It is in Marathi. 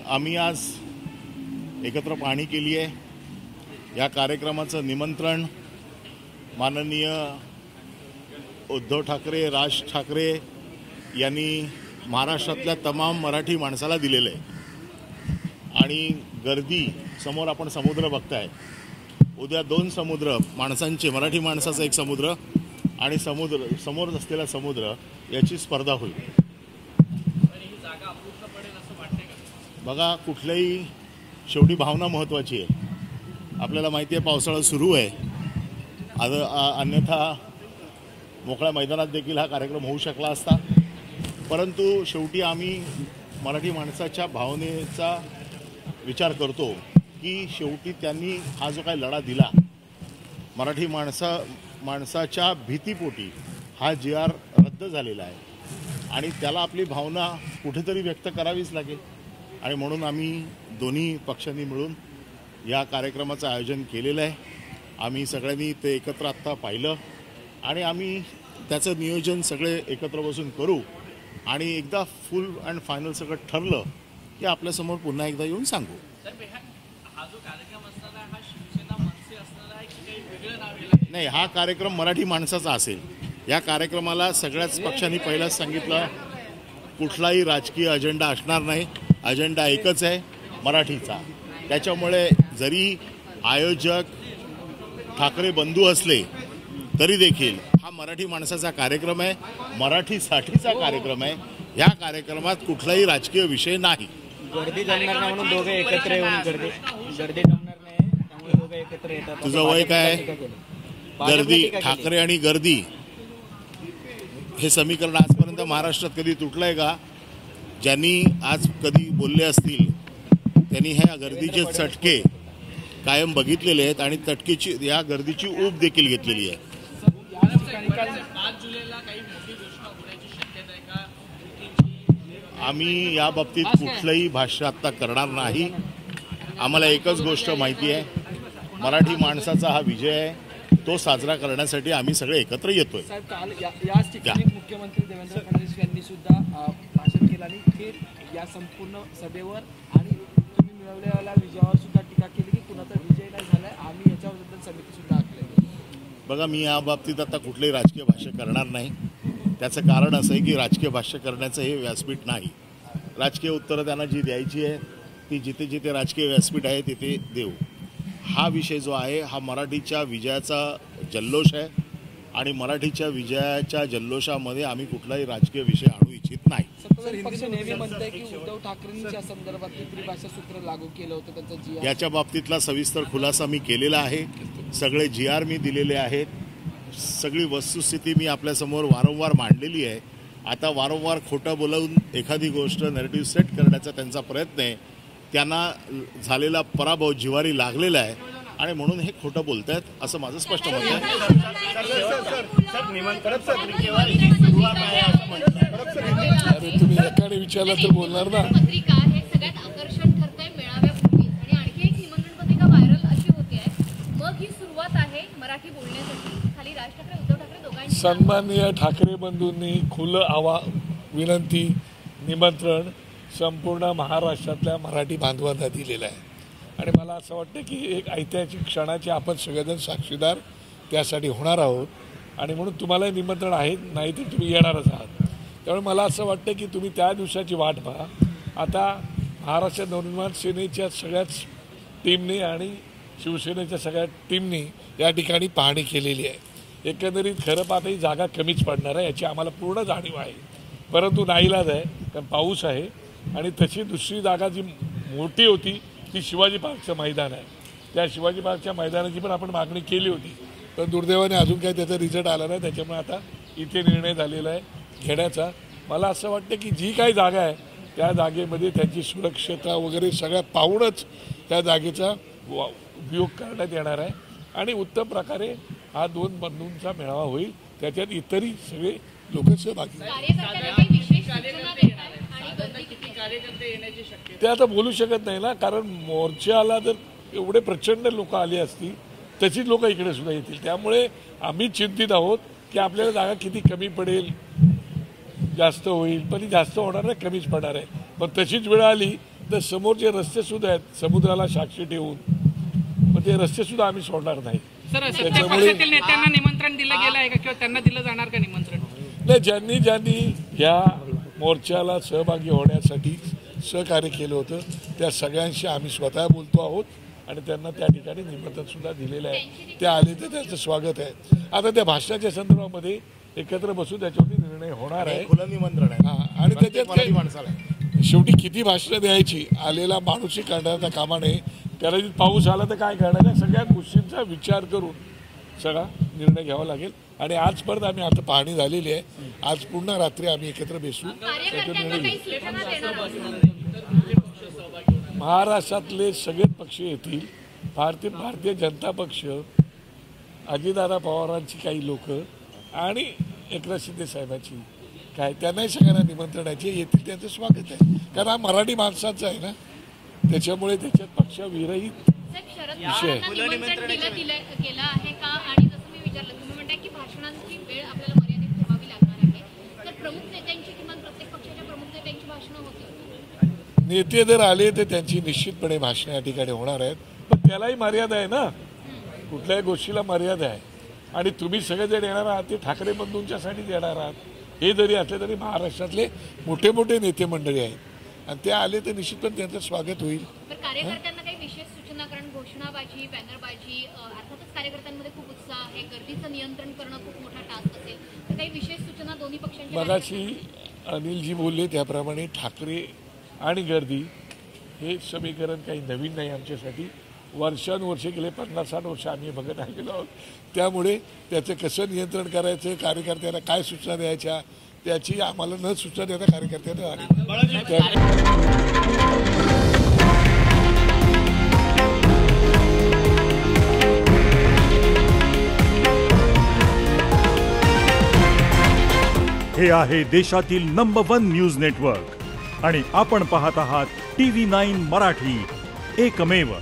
आम्ही आज एकत्र पाहणी केली आहे। या कार्यक्रमाचं निमंत्रण माननीय उद्धव ठाकरे, राज ठाकरे यांनी महाराष्ट्रातल्या तमाम मराठी माणसाला दिलेलं आहे आणि गर्दी समोर आपण समुद्र बघताय। उद्या दोन समुद्र माणसांचे, मराठी माणसाचा एक समुद्र आणि समोर असलेला समुद्र याची स्पर्धा होईल। बघा, कुठल्याही शेवटी भावना महत्त्वाची आहे। आपल्याला माहिती आहे पावसाळा सुरू आहे, अन्यथा मोकळ्या मैदानात देखील हा कार्यक्रम होऊ शकला असता, परंतु शेवटी आम्ही मराठी माणसाच्या भावनेचा विचार करतो की शेवटी त्यांनी हा जो काही लढा दिला, मराठी माणसाच्या भीतीपोटी हा GR रद्द झालेला आहे आणि त्याला आपली भावना कुठेतरी व्यक्त करावीच लागेल आणि म्हणून आम्ही दोन्ही पक्षांनी मिळून या कार्यक्रमाचं आयोजन केलेलं आहे। आम्ही सगळ्यांनी ते एकत्र आत्ता पाहिलं आणि आम्ही त्याचं नियोजन सगळे एकत्र बसून करू आणि एकदा फुल अँड फायनल सगळं ठरलं की आपल्यासमोर पुन्हा एकदा येऊन सांगू। नाही, हा कार्यक्रम मराठी माणसाचा असेल। या कार्यक्रमाला सगळ्याच पक्षांनी पहिलाच सांगितलं, कुठलाही राजकीय अजेंडा असणार नाही, अजेंडा एकच आहे, मराठीचा। त्याच्यामुळे जरी आयोजक ठाकरे बंधू असले तरी देखील हा मराठी माणसाचा कार्यक्रम आहे, मराठीसाठीचा कार्यक्रम आहे। या कार्यक्रमात कुठलाही राजकीय विषय नाही। गर्दी जमणार नाही म्हणून दोघे एकत्र येऊन गर्दी जमणार नाही, त्यामुळे दोघे एकत्र येतात। तुझं वय काय? गर्दी, ठाकरे आणि गर्दी हे समीकरण आजपर्यंत महाराष्ट्रात कधी तुटलंय का? ज्यांनी आज कधी बोलले असतील त्यांनी ह्या गर्दीचे चटके कायम बघितलेले आहेत आणि तटकेची या गर्दीची ऊब देखील घेतलेली आहे। आम्ही या बाबतीत कुठलंही भाष्य आता करणार नाही। आम्हाला एकच गोष्ट माहिती आहे, मराठी माणसाचा हा विजय आहे, तो साजरा करण्यासाठी आम्ही सगळे एकत्र येतोय। काल याच ठिकाणी मुख्यमंत्री देवेंद्र फडणवीस यांनी सुद्धा भाषण केलं आणि थेट या संपूर्ण सभेवर आणि तुम्ही मिळवलेल्या विजयावर सुद्धा टीका केली की कुणाचा विजय नाही झालाय, आम्ही याच्याबद्दल समिती सुद्धा आखली। बघा, मी या बाबतीत आता कुठलंही राजकीय भाष्य करणार नाही। त्याचं कारण असं आहे की राजकीय भाष्य करण्याचं हे व्यासपीठ नाही। राजकीय उत्तरं त्यांना जी द्यायची आहे ती जिथे जिथे राजकीय व्यासपीठ आहे तिथे देऊ। हा विषय जो आहे हा मराठीच्या विजयाचा जल्लोष आहे आणि मराठीच्या विजयाच्या जल्लोषामध्ये आम्ही कुठलाही राजकीय विषय आणू इच्छित नाही। पक्ष नेहमी म्हणताय की उद्धव ठाकरेंच्या संदर्भातली त्रिभाषा सूत्र लागू केलं होतं, त्यांचा GR, याच्या बाबतीतला सविस्तर खुलासा मी केलेला आहे। सगळे GR मी दिलेले आहेत, सगळी वस्तुस्थिती मी आपल्यासमोर वारंवार मांडलेली आहे। आता वारंवार खोटं बोलवून एखादी गोष्ट नॅरेटिव्ह सेट करण्याचा त्यांचा प्रयत्न आहे। त्यांना झालेला पराभव जिवारी लागलेला आहे आणि म्हणून हे खोटं बोलतायत असं माझं स्पष्ट मत आहे। तुम्ही एकाने विचारलं तर बोलणार ना। सन्माननीय ठाकरे बंधूंनी खुलं विनंती, निमंत्रण संपूर्ण महाराष्ट्रातल्या मराठी बांधवांना दिलेलं आहे आणि मला असं वाटतं की एक ऐतिहासिक क्षणाचे आपण सगळेजण साक्षीदार त्यासाठी होणार आहोत आणि म्हणून तुम्हालाही निमंत्रण आहे, नाही तर तुम्ही येणारच आहात। त्यामुळे मला असं वाटतं की तुम्ही त्या दिवसाची वाट पहा। आता महाराष्ट्र नवनिर्माण सेनेच्या सगळ्याच टीमनी आणि शिवसेनेच्या सगळ्या टीमनी या ठिकाणी पाहणी केलेली आहे। एकंदरीत खरं पाहता ही जागा कमीच पडणार आहे याची आम्हाला पूर्ण जाणीव आहे, परंतु नाईलाज आहे कारण पाऊस आहे आणि तशी दुसरी जागा जी मोठी होती ती शिवाजी पार्कचं मैदान आहे। त्या शिवाजी पार्कच्या मैदानाची पण आपण मागणी केली होती, पण दुर्दैवाने अजून काही त्याचा रिझल्ट आला नाही। त्याच्यामुळे आता इथे निर्णय झालेला आहे घेण्याचा। मला असं वाटतं की जी काही जागा आहे त्या जागेमध्ये त्याची सुरक्षता वगैरे सगळ्या पाहूनच त्या जागेचा उपयोग करण्यात येणार आहे आणि उत्तम प्रकारे हा दोन बंधूंचा मेळावा होईल, त्याच्यात इतरही सगळे लोक सहभागी। ते आता बोलू शकत नाही ना, कारण मोर्चाला जर एवढे प्रचंड लोक आली असती तशीच लोक इकडे सुद्धा येतील। त्यामुळे आम्ही चिंतित आहोत की आपल्याला जागा किती कमी पडेल, जास्त होईल, पण जास्त होणार नाही, कमीच पडणार आहे। पण तशीच वेळ आली तर समोरचे रस्ते सुद्धा आहेत समुद्राला साक्षी ठेवून, मग ते रस्ते सुद्धा आम्ही सोडणार नाही. सर, सत्ता पक्षातील नेत्यांना निमंत्रण दिलं गेलं आहे का किंवा त्यांना दिलं जाणार का निमंत्रण? नाही, ज्यांनी या मोर्चाला सहभागी होण्यासाठी सहकार्य केलं होतं त्या सगळ्यांशी आम्ही स्वतः बोलतो आहोत आणि त्यांना त्या ठिकाणी निमंत्रण सुद्धा दिलेलं आहे. ते आले तर त्यांचं स्वागत आहे. आता त्या भाषणाच्या संदर्भामध्ये एकत्र बसून त्याच्यावरती निर्णय होणार आहे. खुलं निमंत्रण आहे. आणि प्रत्येक मराठी त्याच्यात माणसाला शेवटी किती भाषणं द्यायची, आलेला माणूसही करण्याचा कामा नये. कदाचित पाऊस आला तर काय करणार, या सगळ्या गोष्टींचा विचार करून सगळा निर्णय घ्यावा लागेल. आणि आज परत आम्ही आता पाहणी झालेली आहे, आज पुन्हा रात्री आम्ही एकत्र बसू. महाराष्ट्रातले सगळे पक्ष येतील. भारतीय जनता पक्ष, अजितदादा पवारांची काही लोक आणि एकनाथ शिंदे साहेबांची काय, त्यांनाही सगळ्यांना निमंत्रणाचे येतील. त्यांचं स्वागत आहे, कारण हा मराठी माणसाचा आहे ना, त्याच्यामुळे त्याच्यात पक्षविरहित विषय आहे. केलं आहे का? आणि जसं मी विचारलं, तुम्ही म्हणताय की भाषणांची वेळ आपल्याला मर्यादित ठेवावी लागणार आहे, तर प्रमुख नेत्यांची किमान प्रत्येक पक्षाच्या प्रमुख नेत्यांची भाषणं होतील. नेते जर आले तर त्यांची निश्चितपणे भाषणं या ठिकाणी होणार आहेत, पण त्यालाही मर्यादा आहे ना, कुठल्याही गोष्टीला मर्यादा आहे. आणि तुम्ही सगळे जर येणार आहात ते ठाकरे बंधूंच्यासाठीच येणार आहात. हे जरी असले तरी महाराष्ट्रातले मोठे मोठे नेते मंडळी आहेत आणि ते आले तर निश्चितपणे त्यांचं स्वागत होईल. तर कार्यकर्त्यांना काही विशेष सूचना, कारण घोषणाबाजी, बॅनरबाजी, अर्थातच कार्यकर्त्यांमध्ये खूप उत्साह आहे, गर्दीचं नियंत्रण करणं खूप मोठा टास्क असेल, तर काही विशेष सूचना दोन्ही पक्षांच्या? मगाशी अनिलजी बोलले त्याप्रमाणे ठाकरे आणि गर्दी हे समीकरण काही नवीन नाही आमच्यासाठी. वर्षानुवर्षे गेले 50-60 वर्ष आम्ही बघत आलेलो आहोत. त्यामुळे त्याचं कसं नियंत्रण करायचं, कार्यकर्त्यांना काय सूचना द्यायच्या, त्याची आम्हाला न सूचना देता कार्यकर्त्यांना आली. हे आहे देशातील नंबर 1 न्यूज नेटवर्क आणि आपण पाहत आहात TV9 मराठी, एकमेव.